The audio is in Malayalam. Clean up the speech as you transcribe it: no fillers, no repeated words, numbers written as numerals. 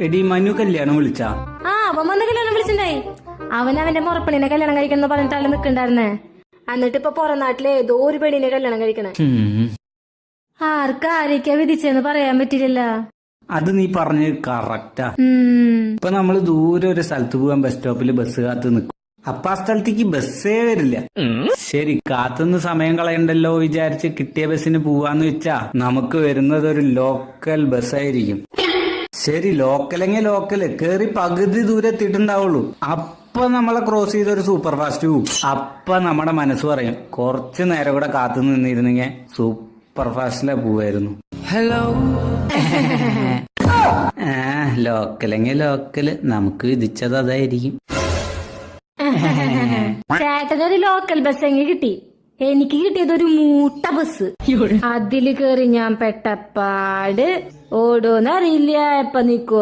എടി മനു കല്യാണം വിളിച്ചാ? അവൻ വന്ന് കല്യാണം വിളിച്ചിണ്ടായി. അവന്റെ മുറപ്പെണ്ണിനെ കല്യാണം കഴിക്കണം എന്ന് പറഞ്ഞിട്ട് ആള് നിക്കണ്ടായിരുന്നേ. എന്നിട്ട് ഇപ്പൊ പുറം നാട്ടിലെ ഏതോ ഒരു പെണ്ണിനെ കല്യാണം കഴിക്കണേ. ആർക്കാരൊക്കെയാ വിധിച്ചെന്ന് പറയാൻ പറ്റില്ലല്ലോ. അത് നീ പറഞ്ഞത് കറക്റ്റാ. ഇപ്പൊ നമ്മള് ദൂരെ ഒരു സ്ഥലത്ത് പോകാൻ ബസ് സ്റ്റോപ്പിൽ ബസ് കാത്ത് നിൽക്കും. അപ്പൊ ആ സ്ഥലത്തേക്ക് ബസ്സേ വരില്ല. ശരി, കാത്തുനിന്ന് സമയം കളയണ്ടല്ലോ വിചാരിച്ച് കിട്ടിയ ബസ്സിന് പോവാന്ന് വെച്ചാ നമുക്ക് വരുന്നത് ഒരു ലോക്കൽ ബസ്സായിരിക്കും. ശരി, ലോക്കലെങ്കിൽ ലോക്കല് കേറി പകുതി ദൂരെ എത്തിയിട്ടുണ്ടാവുള്ളൂ. അപ്പൊ നമ്മളെ ക്രോസ് ചെയ്ത ഒരു സൂപ്പർ ഫാസ്റ്റ് പോവും. അപ്പൊ നമ്മുടെ മനസ്സ് പറയും കുറച്ചു നേരം കൂടെ കാത്തു നിന്നിരുന്നെങ്കിൽ സൂപ്പർ ഫാസ്റ്റിലെ പോവായിരുന്നു. ഹലോ ലോക്കലെങ്കിൽ ലോക്കല് നമുക്ക് വിധിച്ചത് അതായിരിക്കും. ചേട്ടനൊരു ലോക്കൽ ബസ് എങ്കിൽ കിട്ടി. എനിക്ക് കിട്ടിയത് ഒരു മൂട്ട ബസ്. അതില് കേറി ഞാൻ പെട്ടപ്പാട് ഓടോന്നറിയില്ല, എപ്പ നിക്കോ